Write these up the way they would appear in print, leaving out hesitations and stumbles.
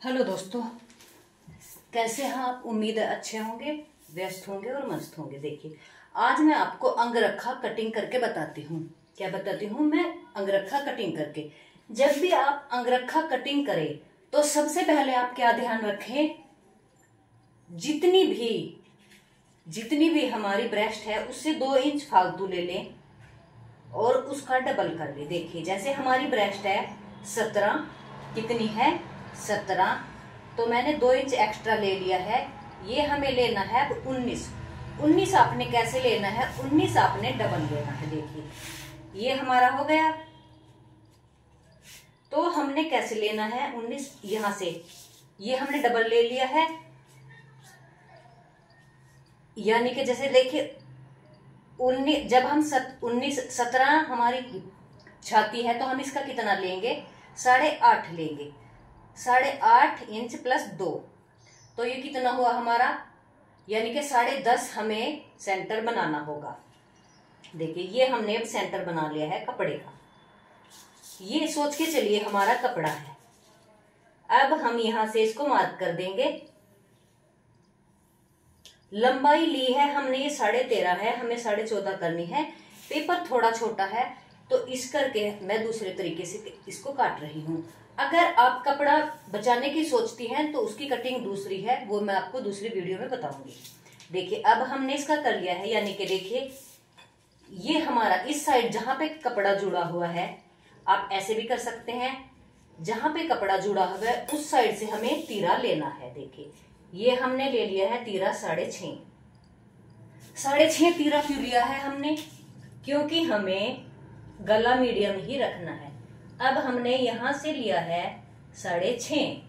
Hello दोस्तों, कैसे हैं आप। उम्मीद है अच्छे होंगे, व्यस्त होंगे और मस्त होंगे। देखिए, आज मैं आपको अंगरखा कटिंग करके बताती हूँ। क्या बताती हूँ मैं? अंगरखा कटिंग करके। जब भी आप अंगरखा कटिंग करें तो सबसे पहले आप क्या ध्यान रखें, जितनी भी हमारी ब्रेस्ट है उससे 2 इंच फालतू ले लें और उसका डबल कर ले। देखिए, जैसे हमारी ब्रेस्ट है 17, कितनी है 17, तो मैंने 2 इंच एक्स्ट्रा ले लिया है। ये हमें लेना है अब 19 आपने कैसे लेना है, 19 आपने डबल लेना है। देखिए, ये हमारा हो गया। तो हमने कैसे लेना है 19, यहां से ये हमने डबल ले लिया है, यानी कि जैसे देखिए 19, जब हम 17 हमारी छाती है तो हम इसका कितना लेंगे, 8.5 लेंगे। 8.5 इंच प्लस 2, तो ये कितना हुआ हमारा, यानी कि 10.5 हमें सेंटर बनाना होगा। देखिए, ये हमने अब सेंटर बना लिया है कपड़े का। ये सोच के चलिए हमारा कपड़ा है। अब हम यहां से इसको मार्क कर देंगे। लंबाई ली है हमने ये 13.5 है, हमें 14.5 करनी है। पेपर थोड़ा छोटा है तो इस करके मैं दूसरे तरीके से इसको काट रही हूँ। अगर आप कपड़ा बचाने की सोचती हैं तो उसकी कटिंग दूसरी है, वो मैं आपको दूसरी वीडियो में बताऊंगी। देखिए, अब हमने इसका कर लिया है, यानी कि देखिए ये हमारा इस साइड जहां पे कपड़ा जुड़ा हुआ है, आप ऐसे भी कर सकते हैं, जहां पे कपड़ा जुड़ा हुआ है उस साइड से हमें तीरा लेना है। देखिए, ये हमने ले लिया है तीरा 6.5 तीरा क्यों लिया है हमने, क्योंकि हमें गला मीडियम ही रखना है। अब हमने यहां से लिया है 6.5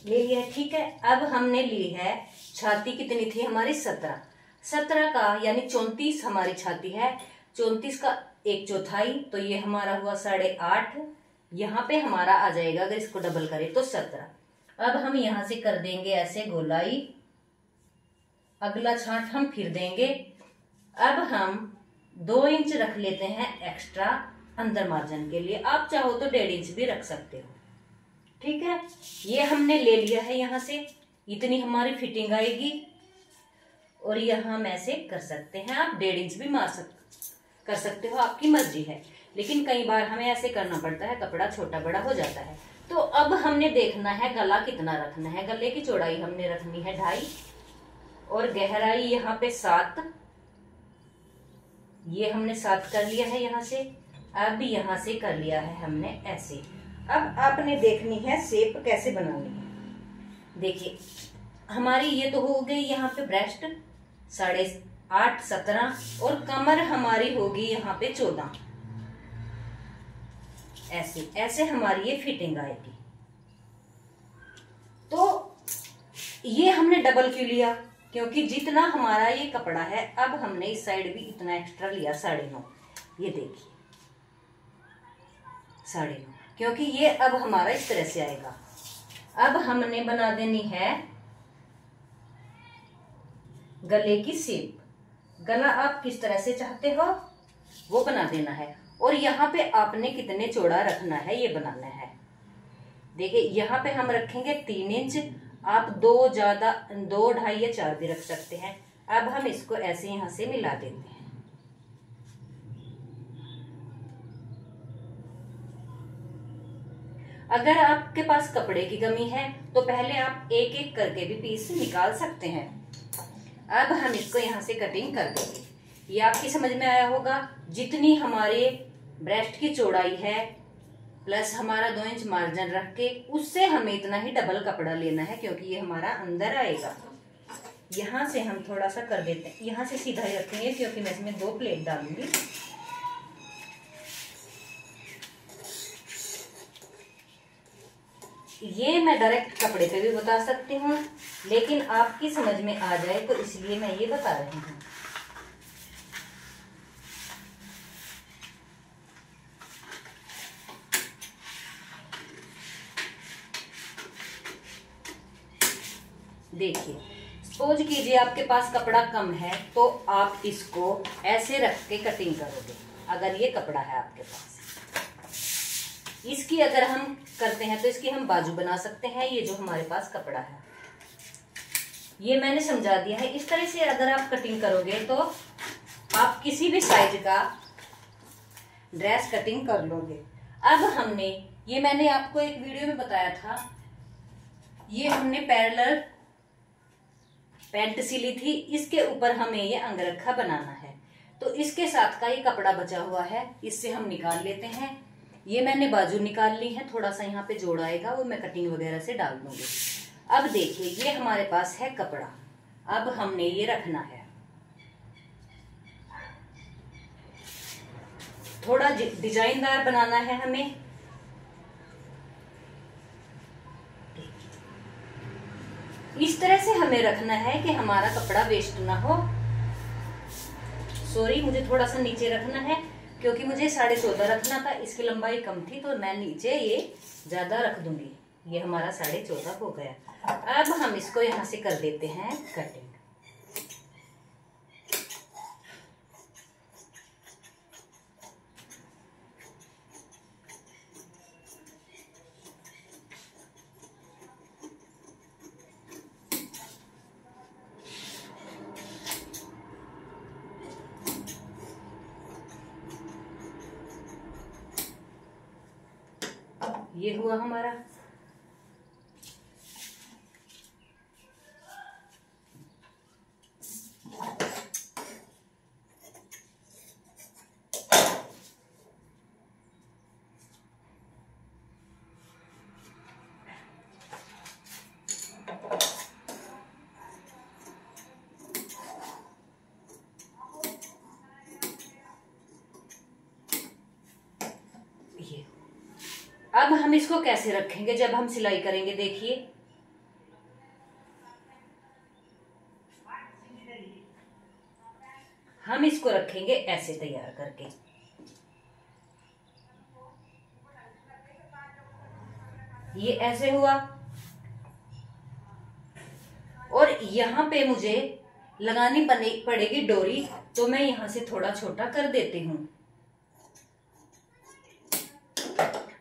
ले लिया है, ठीक है। अब हमने ली है छाती, कितनी थी हमारी 17 का, यानी 34 हमारी छाती है। 34 का 1/4, तो ये हमारा हुआ 8.5। यहाँ पे हमारा आ जाएगा, अगर इसको डबल करें तो 17। अब हम यहां से कर देंगे ऐसे गोलाई, अगला छांट हम फिर देंगे। अब हम 2 इंच रख लेते हैं एक्स्ट्रा अंदर मार्जिन के लिए। आप चाहो तो 1.5 इंच भी रख सकते हो, ठीक है। ये हमने ले लिया है, यहां से इतनी हमारी फिटिंग आएगी। और यहां हम ऐसे कर सकते हैं, आप 1.5 इंच भी कर सकते हो, आपकी मर्जी है। लेकिन कई बार हमें ऐसे करना पड़ता है, कपड़ा छोटा बड़ा हो जाता है। तो अब हमने देखना है गला कितना रखना है। गले की चौड़ाई हमने रखनी है 2.5 और गहराई यहाँ पे 7, ये हमने 7 कर लिया है यहां से। अब यहां से कर लिया है हमने ऐसे। अब आपने देखनी है शेप कैसे बनानी है। देखिए, हमारी ये तो हो गई यहाँ पे ब्रेस्ट 8.5 17 और कमर हमारी होगी यहाँ पे 14। ऐसे ऐसे हमारी ये फिटिंग आएगी। तो ये हमने डबल क्यों लिया, क्योंकि जितना हमारा ये कपड़ा है, अब हमने इस साइड भी इतना एक्स्ट्रा लिया 9.5। ये देखिए 9.5, क्योंकि ये अब हमारा इस तरह से आएगा। अब हमने बना देनी है गले की शेप। गला आप किस तरह से चाहते हो वो बना देना है। और यहाँ पे आपने कितने चौड़ा रखना है ये बनाना है। देखिए, यहाँ पे हम रखेंगे 3 इंच, आप 2 ज्यादा 2 2.5 या 4 भी रख सकते हैं। अब हम इसको ऐसे यहां से मिला देते हैं। अगर आपके पास कपड़े की कमी है तो पहले आप एक एक करके भी पीस निकाल सकते हैं। अब हम इसको यहां से कटिंग कर देंगे। ये आपकी समझ में आया होगा। जितनी हमारे ब्रेस्ट की चौड़ाई है प्लस हमारा 2 इंच मार्जिन रख के, उससे हमें इतना ही डबल कपड़ा लेना है, क्योंकि ये हमारा अंदर आएगा। यहां से हम थोड़ा सा कर देते हैं, यहां से सीधा ही रखेंगे क्योंकि मैं इसमें 2 प्लेट डालूंगी। ये मैं डायरेक्ट कपड़े पे भी बता सकती हूँ, लेकिन आपकी समझ में आ जाए तो इसलिए मैं ये बता रही हूँ। देखिए, सपोज कीजिए आपके पास कपड़ा कम है तो आप इसको ऐसे रख के कटिंग करोगे। अगर ये कपड़ा है आपके पास, इसकी अगर हम करते हैं तो इसकी हम बाजू बना सकते हैं। ये जो हमारे पास कपड़ा है ये मैंने समझा दिया है। इस तरह से अगर आप कटिंग करोगे तो आप किसी भी साइज का ड्रेस कटिंग कर लोगे। अब हमने ये मैंने आपको एक वीडियो में बताया था, ये हमने पैरेलल पैंट सिली थी, इसके ऊपर हमें ये अंगरखा बनाना है। तो इसके साथ का ये कपड़ा बचा हुआ है, इससे हम निकाल लेते हैं। ये मैंने बाजू निकाल ली है, थोड़ा सा यहाँ पे जोड़ आएगा वो मैं कटिंग वगैरह से डाल दूंगी। अब देखिए ये हमारे पास है कपड़ा, अब हमने ये रखना है, थोड़ा डिजाइनदार बनाना है हमें। इस तरह से हमें रखना है कि हमारा कपड़ा वेस्ट ना हो। सॉरी, मुझे थोड़ा सा नीचे रखना है क्योंकि मुझे 14.5 रखना था, इसकी लंबाई कम थी तो मैं नीचे ये ज्यादा रख दूंगी। ये हमारा 14.5 हो गया। अब हम इसको यहां से कर देते हैं कटिंग। ये हुआ हमारा। अब हम इसको कैसे रखेंगे जब हम सिलाई करेंगे, देखिए हम इसको रखेंगे ऐसे तैयार करके। ये ऐसे हुआ और यहां पे मुझे लगानी पड़ेगी डोरी, तो मैं यहां से थोड़ा छोटा कर देती हूं।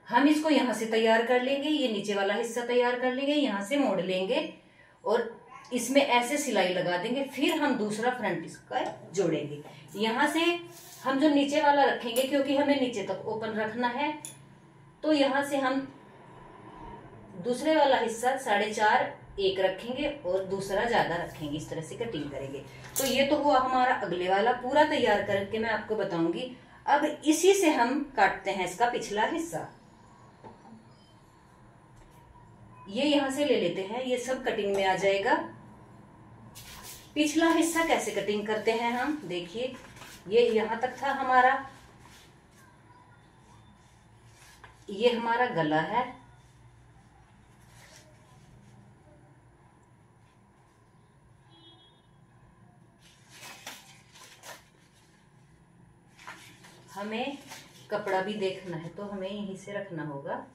हम इसको यहां से तैयार कर लेंगे, ये नीचे वाला हिस्सा तैयार कर लेंगे, यहां से मोड़ लेंगे और इसमें ऐसे सिलाई लगा देंगे। फिर हम दूसरा फ्रंट इसका जोड़ेंगे। यहां से हम जो नीचे वाला रखेंगे, क्योंकि हमें नीचे तक ओपन रखना है, तो यहां से हम दूसरे वाला हिस्सा 4.5 एक रखेंगे और दूसरा ज्यादा रखेंगे। इस तरह से कटिंग करेंगे। तो ये तो हुआ हमारा अगले वाला, पूरा तैयार करके मैं आपको बताऊंगी। अब इसी से हम काटते हैं इसका पिछला हिस्सा। ये यहां से ले लेते हैं, ये सब कटिंग में आ जाएगा। पिछला हिस्सा कैसे कटिंग करते हैं हम, देखिए ये यहां तक था हमारा, ये हमारा गला है, हमें कपड़ा भी देखना है तो हमें यहीं से रखना होगा।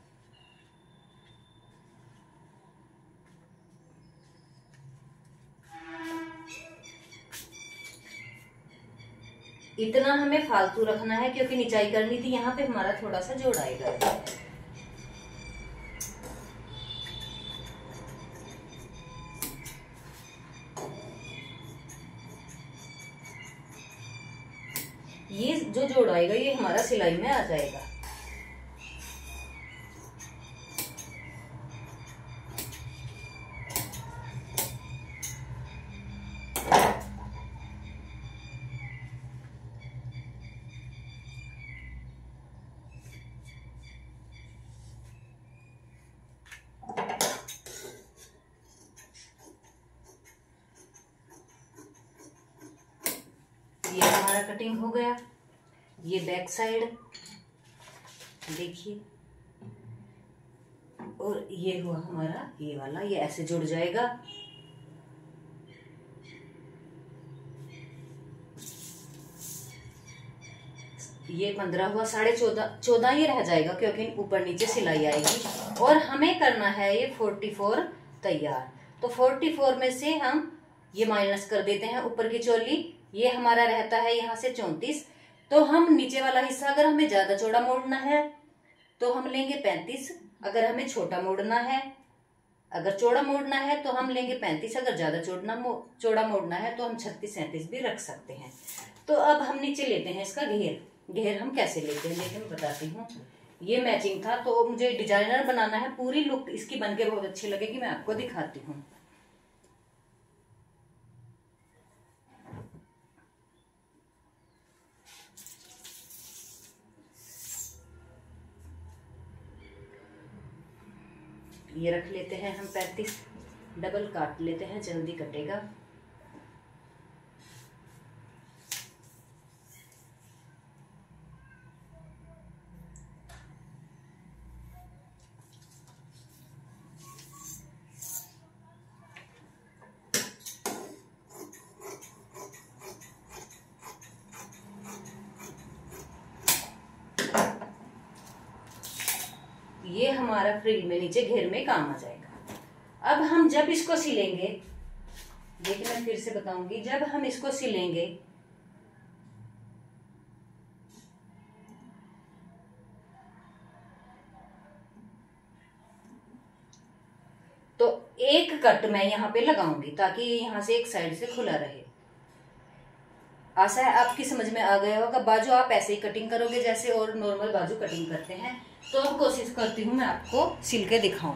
इतना हमें फालतू रखना है क्योंकि निचाई करनी थी, यहाँ पे हमारा थोड़ा सा जोड़ आएगा। ये जो जोड़ आएगा ये हमारा सिलाई में आ जाएगा। ये हमारा कटिंग हो गया। ये बैक साइड देखिए, और ये हुआ हमारा ये वाला, ये ऐसे जुड़ जाएगा। ये 15 हुआ, 14.5 ये रह जाएगा क्योंकि ऊपर नीचे सिलाई आएगी। और हमें करना है ये 44 तैयार। तो 44 में से हम ये माइनस कर देते हैं ऊपर की चोली, ये हमारा रहता है यहाँ से 34। तो हम नीचे वाला हिस्सा अगर हमें ज्यादा चौड़ा मोड़ना है तो हम लेंगे 35। अगर हमें छोटा मोड़ना है, अगर चौड़ा मोड़ना है तो हम लेंगे 35। अगर ज्यादा चौड़ा मोड़ना है तो हम 36-37 भी रख सकते हैं। तो अब हम नीचे लेते हैं इसका घेर। घेर हम कैसे लेते हैं देखिए मैं बताती हूँ। ये मैचिंग था तो मुझे डिजाइनर बनाना है, पूरी लुक इसकी बनके बहुत अच्छी लगेगी, मैं आपको दिखाती हूँ। ये रख लेते हैं हम 35, डबल काट लेते हैं, जल्दी कटेगा। ये हमारा फ्रिल में नीचे घेर में काम आ जाएगा। अब हम जब इसको सिलेंगे, देखिए मैं फिर से बताऊंगी, जब हम इसको सिलेंगे तो एक कट मैं यहाँ पे लगाऊंगी ताकि यहाँ से एक साइड से खुला रहे। आशा है आपकी समझ में आ गया होगा। बाजू आप ऐसे ही कटिंग करोगे जैसे और नॉर्मल बाजू कटिंग करते हैं। तो अब कोशिश करती हूँ मैं आपको सिल के दिखाऊं।